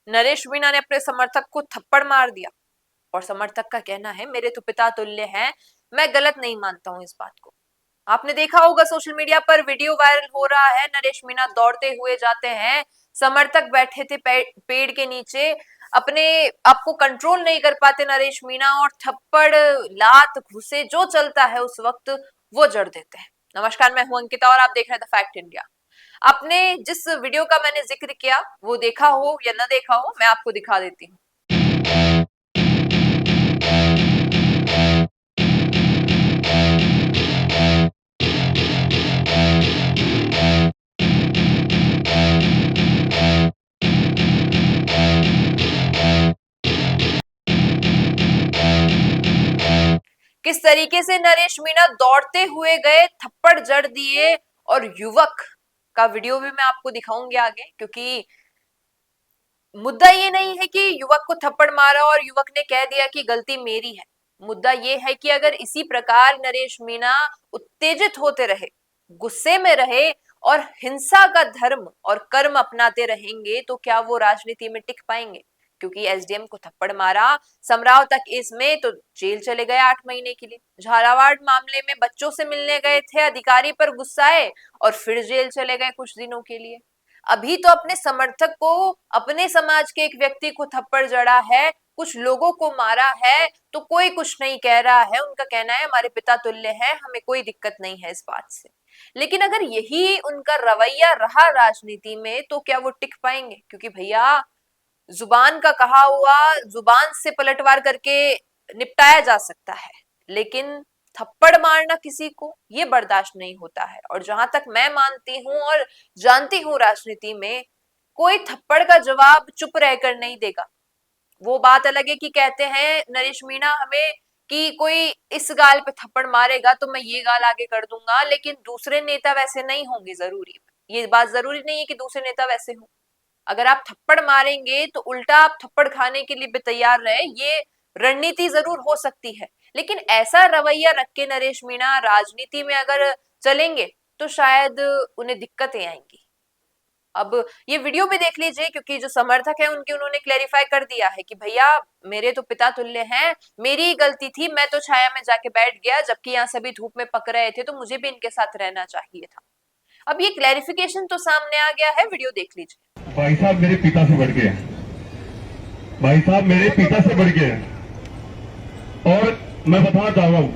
नरेश मीणा ने अपने समर्थक को थप्पड़ मार दिया और समर्थक का कहना है मेरे तो पिता तुल्य हैं, मैं गलत नहीं मानता हूं इस बात को। आपने देखा होगा सोशल मीडिया पर वीडियो वायरल हो रहा है, नरेश मीणा दौड़ते हुए जाते हैं, समर्थक बैठे थे पेड़ के नीचे, अपने आपको कंट्रोल नहीं कर पाते नरेश मीणा और थप्पड़ लात घुसे जो चलता है उस वक्त वो जड़ देते हैं। नमस्कार, मैं हूं अंकिता और आप देख रहे हैं द फैक्ट इंडिया। आपने जिस वीडियो का मैंने जिक्र किया वो देखा हो या न देखा हो, मैं आपको दिखा देती हूँ। किस तरीके से नरेश मीणा दौड़ते हुए गए, थप्पड़ जड़ दिए और युवक का वीडियो भी मैं आपको दिखाऊंगी आगे, क्योंकि मुद्दा ये नहीं है कि युवक को थप्पड़ मारा और युवक ने कह दिया कि गलती मेरी है। मुद्दा ये है कि अगर इसी प्रकार नरेश मीणा उत्तेजित होते रहे, गुस्से में रहे और हिंसा का धर्म और कर्म अपनाते रहेंगे तो क्या वो राजनीति में टिक पाएंगे? क्योंकि एसडीएम को थप्पड़ मारा, समराव तक इसमें तो जेल चले गए 8 महीने के लिए। झालावाड़ मामले में बच्चों से मिलने गए थे, अधिकारी पर गुस्साए और फिर जेल चले गए कुछ दिनों के लिए। अभी तो अपने समर्थक को, अपने समाज के एक व्यक्ति को थप्पड़ जड़ा है, कुछ लोगों को मारा है, तो कोई कुछ नहीं कह रहा है। उनका कहना है हमारे पिता तुल्य है, हमें कोई दिक्कत नहीं है इस बात से। लेकिन अगर यही उनका रवैया रहा राजनीति में तो क्या वो टिक पाएंगे? क्योंकि भैया जुबान का कहा हुआ जुबान से पलटवार करके निपटाया जा सकता है, लेकिन थप्पड़ मारना किसी को ये बर्दाश्त नहीं होता है। और जहां तक मैं मानती हूं और जानती हूं, राजनीति में कोई थप्पड़ का जवाब चुप रहकर नहीं देगा। वो बात अलग है कि कहते हैं नरेश मीणा हमें कि कोई इस गाल पे थप्पड़ मारेगा तो मैं ये गाल आगे कर दूंगा, लेकिन दूसरे नेता वैसे नहीं होंगे। जरूरी ये बात जरूरी नहीं है कि दूसरे नेता वैसे हों। अगर आप थप्पड़ मारेंगे तो उल्टा आप थप्पड़ खाने के लिए भी तैयार रहे, ये रणनीति जरूर हो सकती है। लेकिन ऐसा रवैया रख के नरेश मीणा राजनीति में अगर चलेंगे तो शायद उन्हें दिक्कतें आएंगी। अब ये वीडियो भी देख लीजिए, क्योंकि जो समर्थक है उनके उन्होंने क्लेरिफाई कर दिया है कि भैया मेरे तो पिता तुल्य हैं, मेरी ही गलती थी, मैं तो छाया में जाके बैठ गया, जबकि यहाँ सभी धूप में पक रहे थे तो मुझे भी इनके साथ रहना चाहिए था। अब ये क्लैरिफिकेशन तो सामने आ गया है, वीडियो देख लीजिए। भाई साहब मेरे पिता से बढ़ के हैं, भाई साहब मेरे पिता से बढ़ के हैं। और मैं बताना चाह रहा हूं,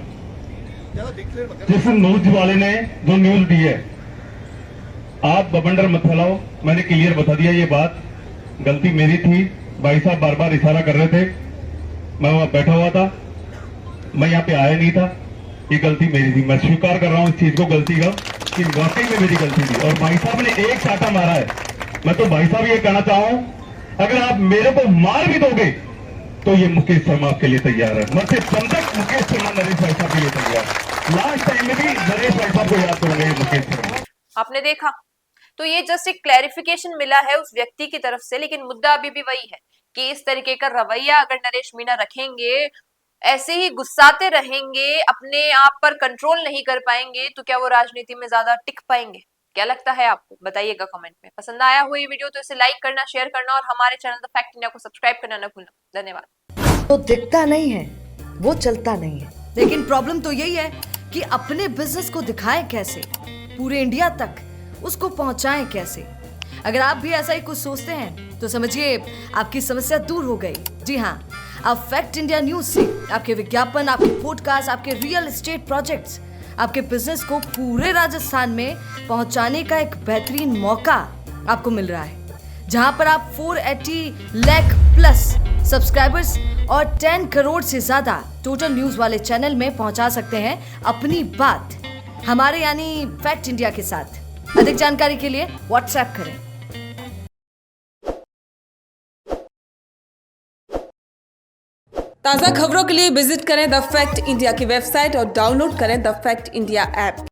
जिस न्यूज वाले ने जो न्यूज दी है, आप बबंडर मत फैलाओ, मैंने क्लियर बता दिया ये बात, गलती मेरी थी। भाई साहब बार बार इशारा कर रहे थे, मैं वहां बैठा हुआ था, मैं यहाँ पे आया नहीं था, ये गलती मेरी थी। मैं स्वीकार कर रहा हूँ इस चीज को, गलती का, कि वाकई में मेरी गलती थी। और भाई साहब ने एक चाटा मारा है, मैं तो भाई साहब ये कहना चाहूं, अगर आप मेरे को मार भी दोगे तो ये मुकेश शर्मा आपके लिए तैयार है। मरते दम तक मुकेश शर्मा नरेश भाई साहब के लिए तैयार। लास्ट टाइम में भी नरेश भाई साहब को याद करोगे मुकेश शर्मा। आपने देखा, तो ये जस्ट एक क्लैरिफिकेशन मिला है उस व्यक्ति की तरफ से, लेकिन मुद्दा अभी भी वही है कि इस तरीके का रवैया अगर नरेश मीणा रखेंगे, ऐसे ही गुस्साते रहेंगे, अपने आप पर कंट्रोल नहीं कर पाएंगे, तो क्या वो राजनीति में ज्यादा टिक पाएंगे? क्या लगता है आपको? बताइएगा कमेंट में। पसंद आया हो ये वीडियो तो इसे लाइक करना, शेयर करना और हमारे चैनल द फैक्ट इंडिया को सब्सक्राइब करना न भूलना। धन्यवाद। तो दिखता नहीं है वो चलता नहीं है, लेकिन प्रॉब्लम तो यही है कि अपने बिजनेस को दिखाएं कैसे, पूरे इंडिया तक उसको पहुंचाएं कैसे। अगर आप भी ऐसा ही कुछ सोचते हैं तो समझिए आपकी समस्या दूर हो गई। जी हाँ, अब फैक्ट इंडिया न्यूज से आपके विज्ञापन, आपके पॉडकास्ट, आपके रियल एस्टेट प्रोजेक्ट्स, आपके बिजनेस को पूरे राजस्थान में पहुंचाने का एक बेहतरीन मौका आपको मिल रहा है, जहां पर आप 480 लाख प्लस सब्सक्राइबर्स और 10 करोड़ से ज्यादा टोटल न्यूज वाले चैनल में पहुंचा सकते हैं अपनी बात हमारे यानी फैक्ट इंडिया के साथ। अधिक जानकारी के लिए व्हाट्सएप करें। ताज़ा खबरों के लिए विजिट करें द फैक्ट इंडिया की वेबसाइट और डाउनलोड करें द फैक्ट इंडिया ऐप।